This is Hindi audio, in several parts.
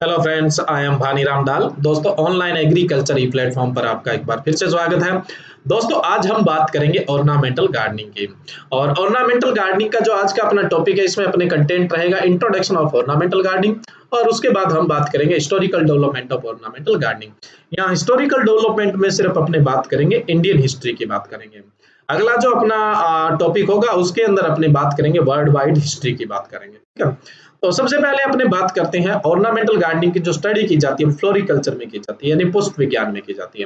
हेलो फ्रेंड्स, आई एम भानी रामदाल। दोस्तों, ऑनलाइन एग्रीकल्चर ई प्लेटफॉर्म पर आपका एक बार फिर से स्वागत है। दोस्तों, आज हम बात करेंगे ऑर्नामेंटल गार्डनिंग की। और ऑर्नामेंटल गार्डनिंग का जो आज का अपना टॉपिक है, इसमें अपने कंटेंट रहेगा इंट्रोडक्शन ऑफ ऑर्नामेंटल गार्डनिंग। और उसके बाद हम बात करेंगे historical development of ornamental gardening. यहाँ हिस्टोरिकल डेवलपमेंट में सिर्फ अपने बात करेंगे इंडियन हिस्ट्री की बात करेंगे। अगला जो अपना टॉपिक होगा उसके अंदर अपने बात करेंगे वर्ल्ड वाइड हिस्ट्री की बात करेंगे, ठीक है। तो सबसे पहले अपने बात करते हैं ऑर्नामेंटल गार्डनिंग की जो स्टडी की जाती है फ्लोरिकल्चर में की जाती है, यानी पुष्प विज्ञान में की जाती है।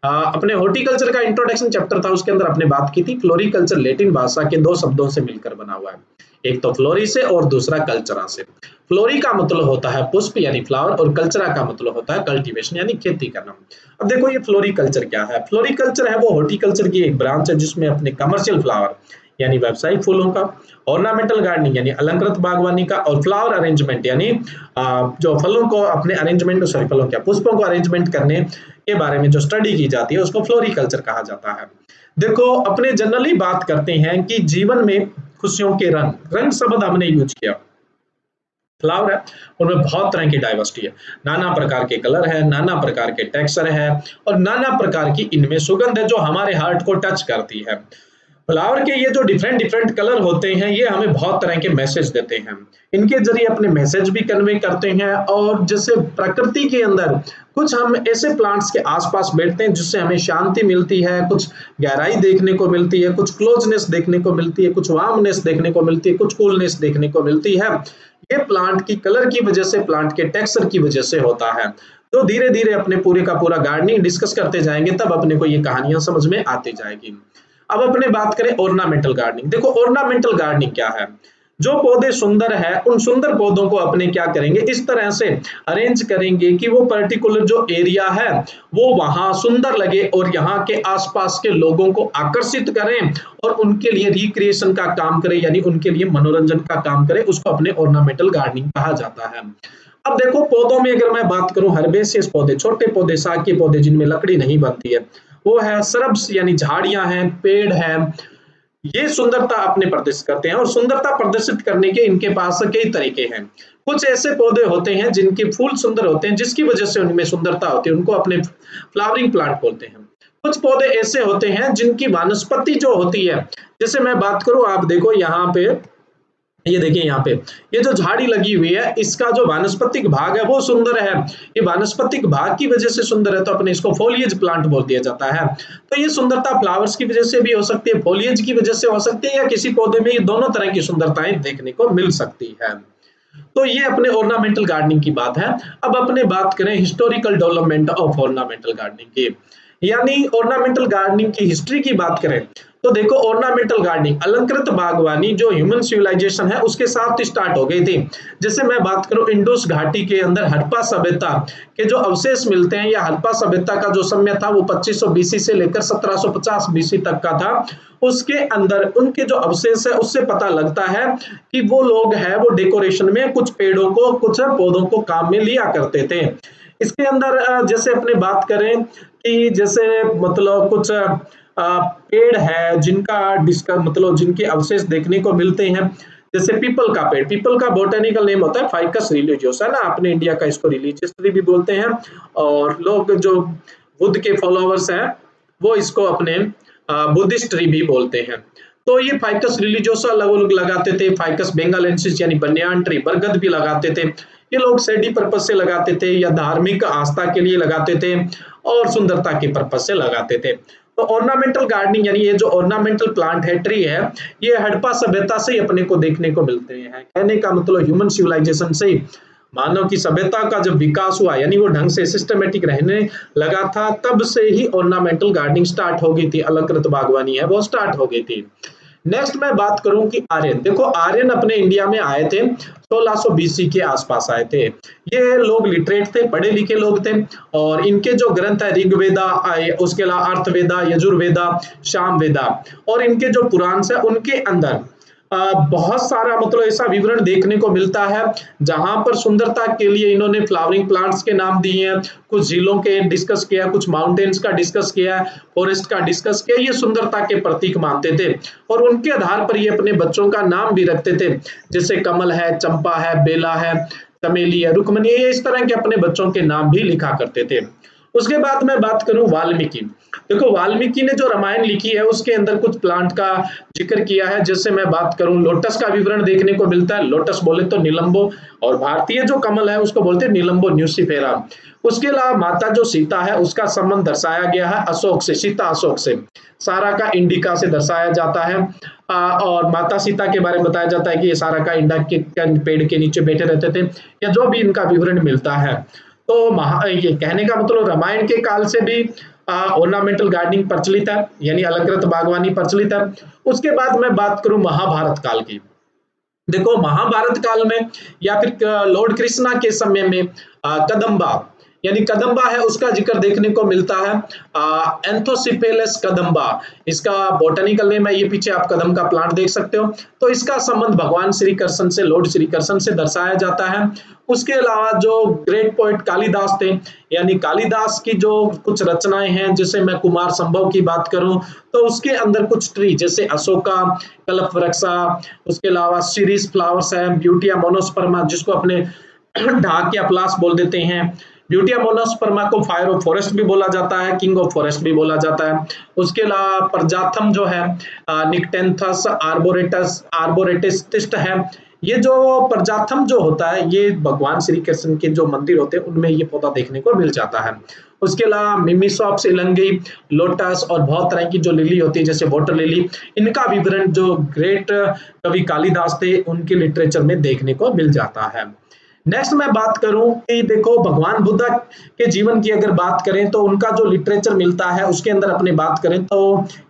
अपने हॉर्टिकल्चर का इंट्रोडक्शन चैप्टर था, उसके अंदर अपने बात की थी फ्लोरिकल्चर लैटिन भाषा के दो शब्दों से मिलकर बना हुआ है। एक तो फ्लोरी से और दूसरा कल्चरा से। फ्लोरी का मतलब होता है पुष्प यानी फ्लावर, और कल्चरा का मतलब होता है कल्टीवेशन यानी खेती करना। अब देखो ये फ्लोरिकल्चर क्या है। फ्लोरिकल्चर है वो हॉर्टिकल्चर की एक ब्रांच है जिसमें अपने कमर्शियल फ्लावर यानी व्यावसायिक फूलों का, ऑर्नामेंटल गार्डनिंग यानी अलंकृत बागवानी का, और फ्लावर अरेंजमेंट यानी जो फलों को अपने अरेंजमेंट सॉरी फलों क्या पुष्पों को अरेंजमेंट करने के बारे में जो स्टडी की जाती है उसको फ्लोरिकल्चर कहा जाता है। देखो अपने जनरली बात करते हैं कि जीवन में खुशियों के रंग रंग शब्द हमने यूज किया। फ्लावर है उनमें बहुत तरह की डाइवर्सिटी है, नाना प्रकार के कलर है, नाना प्रकार के टेक्सचर है, और नाना प्रकार की इनमें सुगंध है जो हमारे हार्ट को टच करती है। फ्लावर के ये जो डिफरेंट डिफरेंट कलर होते हैं ये हमें बहुत तरह के मैसेज देते हैं। इनके जरिए अपने मैसेज भी कन्वे करते हैं। और जैसे प्रकृति के अंदर कुछ हम ऐसे प्लांट्स के आसपास बैठते हैं जिससे हमें शांति मिलती है, कुछ गहराई देखने को मिलती है, कुछ क्लोजनेस देखने को मिलती है, कुछ वार्मनेस देखने को मिलती है, कुछ कूलनेस देखने को मिलती है। ये प्लांट की कलर की वजह से, प्लांट के टेक्सचर की वजह से होता है। तो धीरे धीरे अपने पूरे का पूरा गार्डनिंग डिस्कस करते जाएंगे तब अपने को ये कहानियां समझ में आती जाएगी। अब अपने बात करें ऑर्नामेंटल गार्डनिंग। देखो ऑर्नामेंटल गार्डनिंग क्या है। जो पौधे सुंदर है उन सुंदर पौधों को अपने क्या करेंगे, इस तरह से अरेंज करेंगे कि वो पर्टिकुलर जो एरिया है वो वहां सुंदर लगे और यहाँ के आसपास के लोगों को आकर्षित करें और उनके लिए रिक्रिएशन का काम करे, यानी उनके लिए मनोरंजन का काम करे। उसको अपने ऑर्नामेंटल गार्डनिंग कहा जाता है। अब देखो पौधों में अगर मैं बात करूं, हर्बेसियस पौधे, छोटे पौधे, शाक के पौधे जिनमें लकड़ी नहीं बनती है, वो है श्रब्स यानी झाड़ियां हैं, पेड़ हैं। ये सुंदरता अपने प्रदर्शित करते हैं और सुंदरता प्रदर्शित करने के इनके पास कई तरीके हैं। कुछ ऐसे पौधे होते हैं जिनके फूल सुंदर होते हैं जिसकी वजह से उनमें सुंदरता होती है, उनको अपने फ्लावरिंग प्लांट बोलते हैं। कुछ पौधे ऐसे होते हैं जिनकी वानस्पति जो होती है, जैसे मैं बात करूं, आप देखो यहाँ पे, ये देखिए यहाँ पे ये जो झाड़ी लगी हुई है इसका जो वानस्पतिक भाग है वो सुंदर है। ये वानस्पतिक भाग की वजह से सुंदर है तो अपने इसको फोलिएज प्लांट बोल दिया जाता है। तो ये सुंदरता फ्लावर्स की वजह से भी हो सकती है, फोलिएज की वजह से हो सकती है, या किसी पौधे में ये दोनों तरह की सुंदरताएं देखने को मिल सकती है। तो ये अपने ऑर्नामेंटल गार्डनिंग की बात है। अब अपने बात करें historical development of ornamental gardening की, यानी ऑर्नामेंटल गार्डनिंग की हिस्ट्री की बात करें तो देखो ऑर्नामेंटल गार्डनिंग अलंकृत बागवानी जो ह्यूमन सिविलाइजेशन है उसके साथ स्टार्ट हो गई थी। जैसे मैं बात करूं इंडस घाटी के अंदर हड़प्पा सभ्यता के जो अवशेष मिलते हैं, या हड़प्पा सभ्यता का जो समय था वो 2500 बीसी से लेकर 1750 बीसी तक का था। उसके अंदर उनके जो अवशेष है उससे पता लगता है कि वो लोग हैं वो डेकोरेशन में कुछ पेड़ों को, कुछ पौधों को काम में लिया करते थे। इसके अंदर जैसे अपने बात करें कि जैसे मतलब कुछ पेड़ है जिनका डिस्क मतलब जिनके अवशेष देखने को मिलते हैं, जैसे पीपल का पेड़, पीपल का बोटेनिकल नेम होता है फाइकस रिलीजियोसा है ना, अपने इंडिया का इसको रिलीजियस ट्री भी बोलते हैं। और लोग जो बुद्ध के फॉलोअर्स हैं वो इसको अपने बुद्धिस्ट ट्री भी बोलते हैं। तो ये फाइकस रिलीजियोसा लोग लगाते थे, फाइकस बेंगालेंसिस यानी बनियान ट्री, बरगद भी लगाते थे। ये लोग सेडी पर्पज से लगाते थे या धार्मिक आस्था के लिए लगाते थे और सुंदरता के पर्पज से लगाते थे। तो ऑर्नामेंटल गार्डनिंग यानी ये जो ऑर्नामेंटल प्लांट है, ट्री है, ये हड़प्पा सभ्यता से ही अपने को देखने को मिलते हैं। कहने का मतलब ह्यूमन सिविलाइजेशन से ही मानव की सभ्यता का जब विकास हुआ यानी वो ढंग से सिस्टमेटिक रहने लगा था, तब से ही ऑर्नामेंटल गार्डनिंग स्टार्ट हो गई थी, अलंकृत बागवानी है वो स्टार्ट हो गई थी। नेक्स्ट मैं बात करूं कि आर्यन, देखो आर्यन अपने इंडिया में आए थे 1600 बीसी के आसपास आए थे। ये लोग लिटरेट थे, पढ़े लिखे लोग थे, और इनके जो ग्रंथ है ऋग्वेदा, उसके अलावा अर्थवेदा, यजुर्वेदा, सामवेदा, और इनके जो पुराण है उनके अंदर बहुत सारा मतलब ऐसा विवरण देखने को मिलता है जहां पर सुंदरता के लिए इन्होंने फ्लावरिंग प्लांट्स के नाम दिए हैं, कुछ झीलों के डिस्कस किया, कुछ माउंटेन्स का डिस्कस किया, फॉरेस्ट का डिस्कस किया। ये सुंदरता के प्रतीक मानते थे और उनके आधार पर ये अपने बच्चों का नाम भी रखते थे, जैसे कमल है, चंपा है, बेला है, चमेली है, रुक्मणी, ये इस तरह के अपने बच्चों के नाम भी लिखा करते थे। उसके बाद मैं बात करूं वाल्मीकि। देखो वाल्मीकि ने जो रामायण लिखी है उसके अंदर कुछ प्लांट का जिक्र किया है। जैसे मैं बात करूं, लोटस का विवरण देखने को मिलता है। लोटस बोले तो निलंबो, और भारतीय जो कमल है उसको बोलते हैं निलंबो न्यूसिफेरा। उसके अलावा माता जो सीता है उसका संबंध दर्शाया गया है अशोक से, सीता अशोक से। सारा का इंडिका से दर्शाया जाता है। और माता सीता के बारे में बताया जाता है कि ये सारा का इंडा के पेड़ के नीचे बैठे रहते थे, या जो भी इनका विवरण मिलता है। तो ये कहने का मतलब रामायण के काल से भी ऑर्नामेंटल गार्डनिंग प्रचलित है, यानी अलंकृत बागवानी प्रचलित है। उसके बाद मैं बात करूं महाभारत काल की। देखो महाभारत काल में या फिर लॉर्ड कृष्णा के समय में कदम्बा, यानी कदम्बा है, उसका जिक्र देखने को मिलता है। एंथोसिपेलस कदम्बा इसका बॉटनिकल नेम है। ये पीछे आप कदम का प्लांट देख सकते हो। तो इसका संबंध भगवान श्री कृष्ण से, लॉर्ड श्री कृष्ण से दर्शाया जाता है। उसके अलावा जो ग्रेट पोएट कालिदास थे, यानी कालिदास की जो कुछ रचनाएं हैं, जैसे मैं कुमार संभव की बात करूं तो उसके अंदर कुछ ट्री जैसे अशोका, कल्प वृक्षा, उसके अलावा सीरीज फ्लावर्स है, ब्यूटिया मोनोस्पर्मा जिसको अपने ढाक या प्लास बोल देते हैं। ब्यूटिया मोनोस्पर्मा को फायर ऑफ फॉरेस्ट भी बोला जाता है, किंग ऑफ फॉरेस्ट भी बोला जाता है। उसके अलावा प्रजाथम जो है, निक्टेंथस आर्बोरेटस आर्बोरेटिस्ट है। ये जो प्रजाथम जो होता है, ये भगवान श्री कृष्ण के जो मंदिर होते हैं उनमें ये पौधा देखने को मिल जाता है। उसके अलावा मिमीसॉप्स इलंगी, लोटस और बहुत तरह की जो लिली होती है जैसे वाटर लिली, इनका विवरण जो ग्रेट कवि कालिदास थे उनके लिटरेचर में देखने को मिल जाता है। नेक्स्ट मैं बात करूं कि देखो भगवान बुद्ध के जीवन की अगर बात करें तो उनका जो लिटरेचर मिलता है उसके अंदर अपने बात करें तो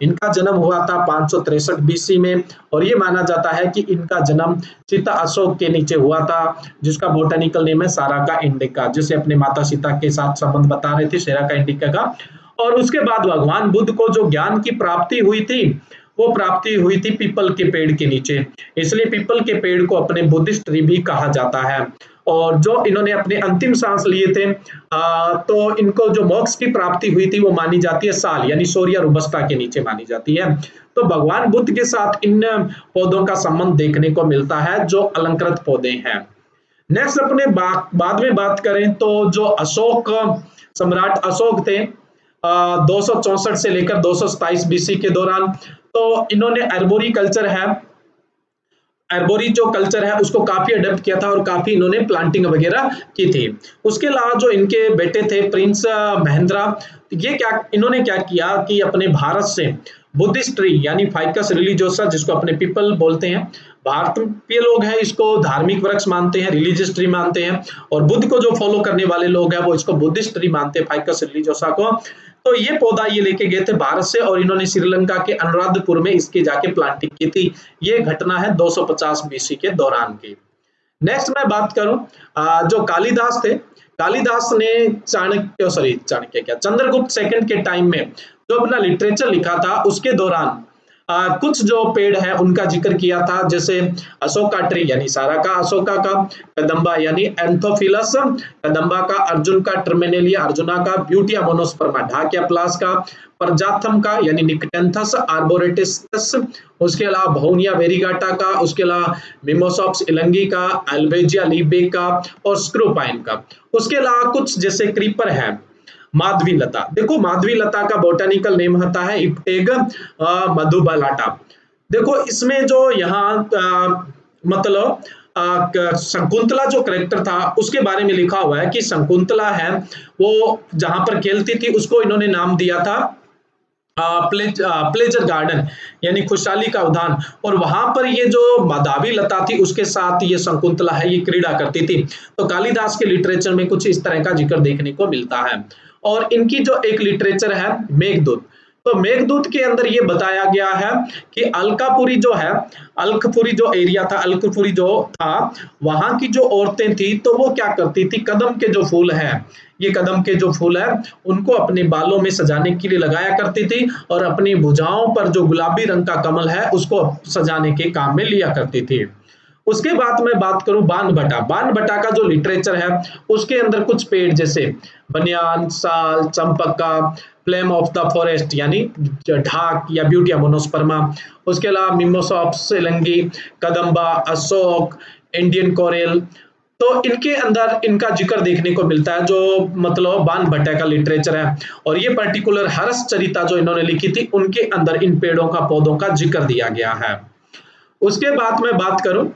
इनका जन्म हुआ था 563 बीसी में, और ये माना जाता है कि इनका जन्म सीता अशोक के नीचे हुआ था, जिसका बोटानिकल नेम है साराका इंडिका, जिसे अपने माता सीता के साथ संबंध बता रहे थे, सेराका इंडिका का। और उसके बाद भगवान बुद्ध को जो ज्ञान की प्राप्ति हुई थी वो प्राप्ति हुई थी पीपल के पेड़ के नीचे, इसलिए पीपल के पेड़ को अपने बुद्धिस्ट ट्री भी कहा जाता है। और जो इन्होंने अपने अंतिम सांस लिए थे, तो इनको जो मोक्ष की प्राप्ति हुई थी वो मानी जाती है साल, यानी सोरिया रोबस्टा के नीचे मानी जाती है। तो भगवान बुद्ध के साथ इन पौधों का संबंध देखने को मिलता है जो अलंकृत पौधे हैं। नेक्स्ट अपने बाद में बात करें तो जो अशोक सम्राट अशोक थे 264 से लेकर 227 बीसी के दौरान, तो इन्होंने अर्बोरी कल्चर है, अर्बोरी जो कल्चर है उसको काफी अडेप्ट किया था और काफी इन्होंने प्लांटिंग वगैरह की थी। उसके अलावा जो इनके बेटे थे प्रिंस महेंद्रा, ये क्या इन्होंने क्या किया कि अपने भारत से बुद्धिस्ट ट्री यानी फाइकस रिलीजियोसा, जिसको अपने पीपल बोलते हैं, भारतीय लोग हैं इसको धार्मिक वृक्ष मानते हैं, रिलीजियस ट्री मानते हैं, और बुद्ध को जो फॉलो करने वाले लोग हैं वो इसको बुद्धिस्ट ट्री मानते हैं, फाइकस रिलीजियोसा को। तो ये पौधा ये लेके गए थे भारत से और इन्होंने श्रीलंका के अनुराधपुर में इसकी जाके प्लांटिंग की थी। ये घटना है 250 बीसी के दौरान की। नेक्स्ट मैं बात करूं, जो कालिदास थे, कालिदास ने चाणक्य क्या चंद्रगुप्त सेकंड के टाइम में जो अपना लिटरेचर लिखा था उसके दौरान कुछ जो पेड़ है उनका जिक्र किया था, जैसे अशोका ट्री यानी सारा का अशोका का, कदम्बा यानी एंथोफिलस कदम्बा का, अर्जुन का टर्मिनेलिया अर्जुना का, ब्यूटिया मोनोस्पर्मा ढाकिया प्लास का, प्रजाथम का यानी निक्टेंथस आर्बोरेटिस, उसके अलावा भौनिया वेरिगाटा का, उसके अलावा मिमोसॉप्स इलंगी का, अल्वेजिया लीबे का और स्क्रूपाइन का। उसके अलावा कुछ जैसे क्रीपर है, माधवी लता। देखो माधवी लता का बोटानिकल नेम होता है इप्टेग मधुबालाटा। देखो इसमें जो यहाँ मतलब शकुंतला जो करेक्टर था उसके बारे में लिखा हुआ है कि शकुंतला है वो जहां पर खेलती थी उसको इन्होंने नाम दिया था प्लेजर गार्डन यानी खुशहाली का उद्यान, और वहां पर ये जो माधवी लता थी उसके साथ ये शकुंतला है ये क्रीड़ा करती थी। तो कालिदास के लिटरेचर में कुछ इस तरह का जिक्र देखने को मिलता है। और इनकी जो एक लिटरेचर है मेघदूत, तो मेघदूत के अंदर ये बताया गया है कि अलकापुरी जो है, अलकपुरी जो एरिया था, अलकपुरी जो था वहां की जो औरतें थी तो वो क्या करती थी, कदम के जो फूल है, ये कदम के जो फूल है उनको अपने बालों में सजाने के लिए लगाया करती थी और अपनी भुजाओं पर जो गुलाबी रंग का कमल है उसको सजाने के काम में लिया करती थी। उसके बाद मैं बात करूं बानभट्टा, बानभट्टा का जो लिटरेचर है उसके अंदर कुछ पेड़ जैसे बनियान, साल, Champaka, flame of the forest यानी ढाक या ब्यूटिया मोनोस्पर्मा, उसके अलावा मिमोसॉप्स एलंगी, कदम्बा, अशोक, इंडियन कोरेल, तो इनके अंदर इनका जिक्र देखने को मिलता है, जो मतलब बाण भट्ट का लिटरेचर है, और ये पर्टिकुलर हर्ष चरिता जो इन्होंने लिखी थी, उनके अंदर इन पेड़ों का पौधों का जिक्र दिया गया है। उसके बाद मैं बात करूं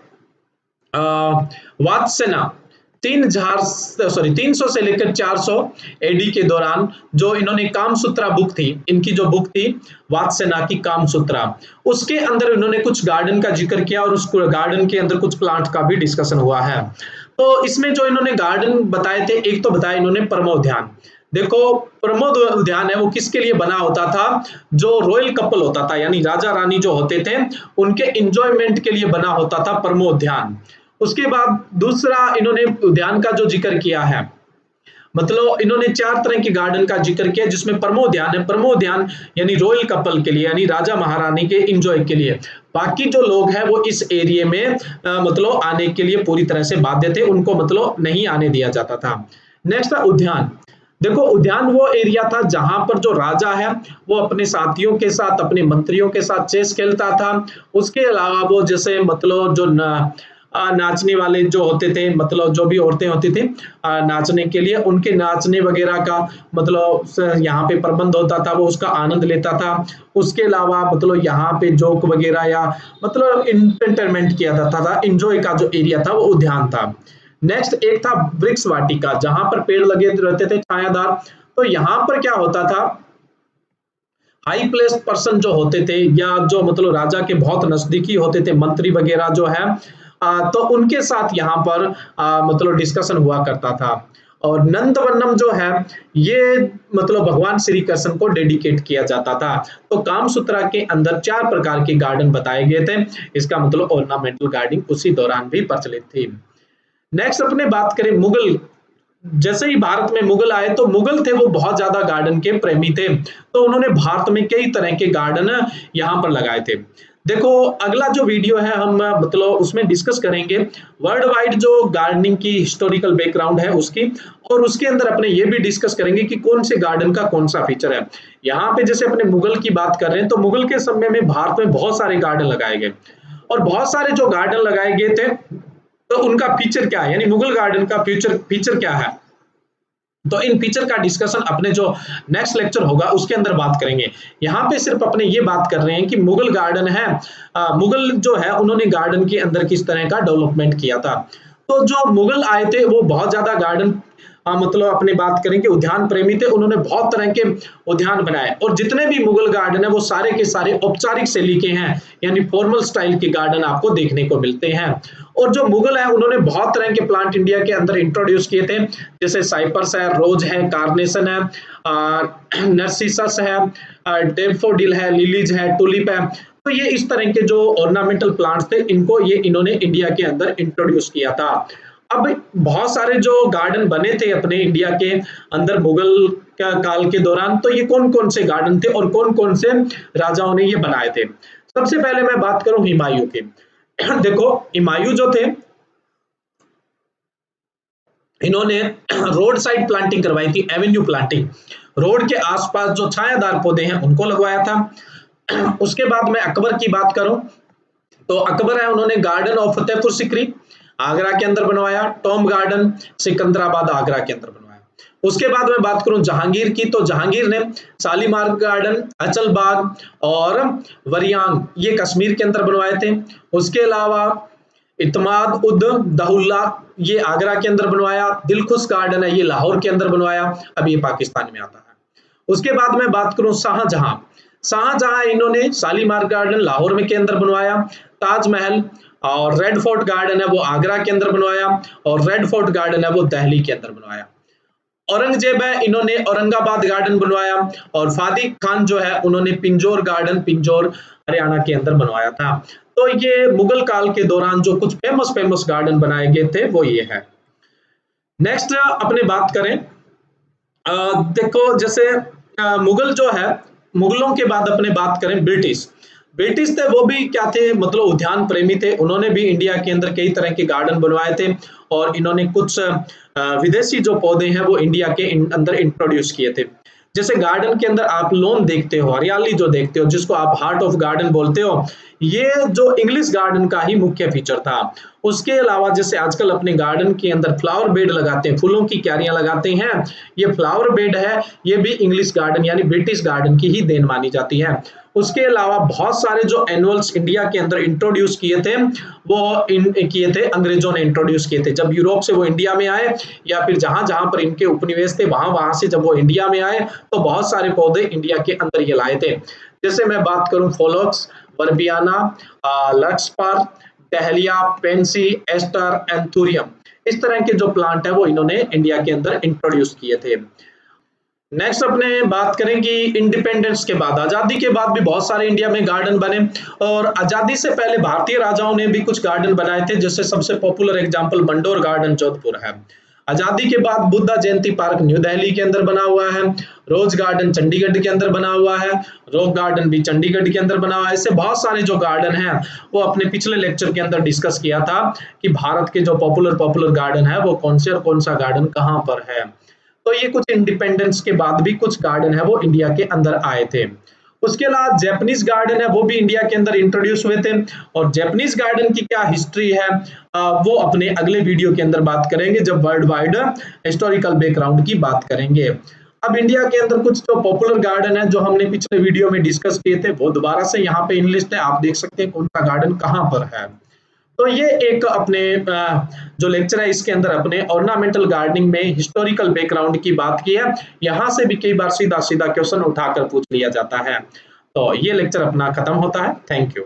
वात्सेना 300 से लेकर 400 एडी के दौरान जो इन्होंने कामसूत्रा बुक थी, इनकी जो बुक थी वात्सेना की कामसूत्रा, उसके अंदर इन्होंने कुछ गार्डन का जिक्र किया और उस गार्डन के अंदर कुछ प्लांट का भी डिस्कशन हुआ है। तो इसमें जो इन्होंने गार्डन बताए थे, एक तो बताया इन्होंने परमोद्यान। देखो प्रमोद उद्यान है वो किसके लिए बना होता था, जो रॉयल कपल होता था यानी राजा रानी जो होते थे उनके एंजॉयमेंट के लिए बना होता था प्रमोद्यान। उसके बाद दूसरा इन्होंने उद्यान का जो जिक्र किया है, मतलब इन्होंने 4 तरह के गार्डन का जिक्र किया जिसमें प्रमोद्यान है। प्रमोद्यान यानी रॉयल कपल के लिए यानी राजा महारानी के एंजॉय के लिए, बाकी जो लोग हैं वो इस एरिया में मतलब आने के लिए पूरी तरह से बाध्य थे, उनको मतलब नहीं आने दिया जाता था। नेक्स्ट था उद्यान। देखो उद्यान वो एरिया था जहां पर जो राजा है वो अपने साथियों के साथ अपने मंत्रियों के साथ चेस खेलता था। उसके अलावा वो जैसे मतलब जो नाचने वाले जो होते थे, मतलब जो भी औरतें होती थी नाचने के लिए, उनके नाचने वगैरह का मतलब यहाँ पे प्रबंध होता था, वो उसका आनंद लेता था। उसके अलावा मतलब यहाँ पे जोक वगैरह या मतलब इंटरटेनमेंट किया जाता था, इंजॉय का जो एरिया था वो उद्यान था। नेक्स्ट एक था वृक्ष वाटिका, जहां पर पेड़ लगे रहते थे छायादार। तो यहाँ पर क्या होता था, हाई प्लेस पर्सन जो होते थे या जो मतलब राजा के बहुत नजदीकी होते थे, मंत्री वगैरह जो है तो उनके साथ यहाँ पर मतलब डिस्कशन हुआ करता था। और नंदवनम जो है ये मतलब भगवान श्री कृष्ण को डेडिकेट किया जाता था। तो कामसूत्रा के अंदर 4 प्रकार के गार्डन बताए गए थे, इसका मतलब ऑर्नामेंटल गार्डनिंग उसी दौरान भी प्रचलित थी। नेक्स्ट अपने बात करें मुगल, जैसे ही भारत में मुगल आए तो मुगल थे वो बहुत ज्यादा गार्डन के प्रेमी थे, तो उन्होंने भारत में कई तरह के गार्डन यहाँ पर लगाए थे। देखो अगला जो वीडियो है हम मतलब उसमें डिस्कस करेंगे वर्ल्ड वाइड जो गार्डनिंग की हिस्टोरिकल बैकग्राउंड है उसकी, और उसके अंदर अपने ये भी डिस्कस करेंगे कि कौन से गार्डन का कौन सा फीचर है। यहाँ पे जैसे अपने मुगल की बात कर रहे हैं तो मुगल के समय में भारत में बहुत सारे गार्डन लगाए गए, और बहुत सारे जो गार्डन लगाए गए थे तो उनका फीचर क्या है, यानी मुगल गार्डन का फीचर क्या है। तो इन फीचर का डिस्कशन अपने जो नेक्स्ट लेक्चर होगा उसके अंदर बात करेंगे। यहाँ पे सिर्फ अपने ये बात कर रहे हैं कि मुगल गार्डन है, मुगल जो है उन्होंने गार्डन के अंदर किस तरह का डेवलपमेंट किया था। तो जो मुगल आए थे वो बहुत ज्यादा गार्डन मतलब अपने बात करें कि उद्यान प्रेमी थे, उन्होंने बहुत तरह के उद्यान बनाए, और जितने भी मुगल गार्डन है वो सारे के सारे औपचारिक शैली के हैं, यानी फॉर्मल स्टाइल के गार्डन आपको देखने को मिलते हैं। और जो मुगल है उन्होंने बहुत तरह के प्लांट इंडिया के अंदर इंट्रोड्यूस किए थे, जैसे साइप्रस है, रोज है, कार्नेशन है, नर्सिसस है, डेफोडिल है, लिलीज है, टुलिप है। तो ये इस तरह के जो ऑर्नामेंटल प्लांट्स थे इनको ये इन्होंने इंडिया के अंदर इंट्रोड्यूस किया था। अब बहुत सारे जो गार्डन बने थे अपने इंडिया के अंदर मुगल काल के दौरान, तो ये कौन कौन से गार्डन थे और कौन कौन से राजाओं ने ये बनाए थे। सबसे पहले मैं बात करूं हुमायूं की। देखो हुमायूं जो थे इन्होंने रोड साइड प्लांटिंग करवाई थी, एवेन्यू प्लांटिंग, रोड के आसपास जो छायादार पौधे हैं उनको लगवाया था। उसके बाद मैं अकबर की बात करूं तो अकबर है उन्होंने गार्डन ऑफ फतेहपुर सिकरी आगरा के अंदर बनवाया, टॉम गार्डन सिकंदराबाद आगरा के अंदर बनवाया। उसके बाद मैं बात करूं जहांगीर की तो जहांगीर ने शालीमार गार्डन, अचल बाग और वरियांग ये कश्मीर के अंदर बनवाए थे। उसके अलावा इतमाद उद दहुल्ला ये आगरा के अंदर बनवाया, दिलखुश गार्डन है ये लाहौर के अंदर बनवाया, अब ये पाकिस्तान में आता है। उसके बाद मैं बात करूं शाहजहां, शाहजहां इन्होंने शालीमार गार्डन लाहौर में के अंदर बनवाया, ताजमहल और रेड फोर्ट गार्डन है वो आगरा के अंदर बनवाया, और रेड फोर्ट गार्डन है वो दिल्ली के अंदर बनवाया। औरंगजेब है इन्होंने औरंगाबाद गार्डन बनवाया, और फादी खान जो है उन्होंने पिंजौर गार्डन पिंजौर हरियाणा के अंदर बनवाया था। तो ये मुगल काल के दौरान जो कुछ फेमस गार्डन बनाए गए थे वो ये है। नेक्स्ट अपने बात करें देखो जैसे मुगल जो है, मुगलों के बाद अपने बात करें ब्रिटिश, ब्रिटिश थे वो भी क्या थे मतलब उद्यान प्रेमी थे, उन्होंने भी इंडिया के अंदर कई तरह के गार्डन बनवाए थे, और इन्होंने कुछ विदेशी जो पौधे हैं वो इंडिया के अंदर इंट्रोड्यूस किए थे। जैसे गार्डन के अंदर आप लॉन देखते हो, हरियाली जो देखते हो जिसको आप हार्ट ऑफ गार्डन बोलते हो, ये जो इंग्लिश गार्डन का ही मुख्य फीचर था। उसके अलावा जैसे आजकल अपने गार्डन के अंदर फ्लावर बेड लगाते हैं, फूलों की क्यारियां लगाते हैं, ये फ्लावर बेड है, ये भी इंग्लिश गार्डन यानी ब्रिटिश गार्डन की ही देन मानी जाती है। उसके अलावा बहुत सारे जो एनुअल्स इंडिया के अंदर इंट्रोड्यूस किए थे, वो किए थे अंग्रेजों ने इंट्रोड्यूस किए थे। जब यूरोप से वो इंडिया में आए या फिर जहां-जहां पर इनके उपनिवेश थे, वहां-वहां से जब वो इंडिया में आए, तो बहुत सारे पौधे इंडिया के अंदर ये लाए थे। जैसे मैं बात करूं फोलोक्स, बर्बियाना, लक्सपर, डहलिया, पेंसी, एस्टर, एंथुरियम, इस तरह के जो प्लांट है वो इन्होंने इंडिया के अंदर इंट्रोड्यूस किए थे। नेक्स्ट अपने बात करें कि इंडिपेंडेंस के बाद, आजादी के बाद भी बहुत सारे इंडिया में गार्डन बने और आजादी से पहले भारतीय राजाओं ने भी कुछ गार्डन बनाए थे, जैसे सबसे popular example Mandore garden Jodhpur है। आजादी के बाद बुद्धा जयंती पार्क न्यू दिल्ली के अंदर बना हुआ है, रोज गार्डन चंडीगढ़ के अंदर बना हुआ है, रॉक गार्डन भी चंडीगढ़ के अंदर बना हुआ है। ऐसे बहुत सारे जो गार्डन हैं वो अपने पिछले लेक्चर के अंदर डिस्कस किया था कि भारत के जो पॉपुलर पॉपुलर गार्डन है वो कौन से और कौन सा गार्डन कहाँ पर है। तो ये कुछ इंडिपेंडेंस के बाद भी कुछ गार्डन है वो इंडिया के अंदर आए थे। उसके अलावा जापानीज गार्डन है वो भी इंडिया के अंदर इंट्रोड्यूस हुए थे और जापानीज गार्डन की क्या हिस्ट्री है वो अपने अगले वीडियो के अंदर बात करेंगे जब वर्ल्ड वाइड हिस्टोरिकल बैकग्राउंड की बात करेंगे। अब इंडिया के अंदर कुछ जो पॉपुलर गार्डन है जो हमने पिछले वीडियो में डिस्कस किए थे वो दोबारा से यहाँ पे इन लिस्ट है, आप देख सकते हैं कौन सा गार्डन कहाँ पर है। तो ये एक अपने जो लेक्चर है इसके अंदर अपने ऑर्नामेंटल गार्डनिंग में हिस्टोरिकल बैकग्राउंड की बात की है। यहाँ से भी कई बार सीधा सीधा क्वेश्चन उठाकर पूछ लिया जाता है। तो ये लेक्चर अपना खत्म होता है। Thank you.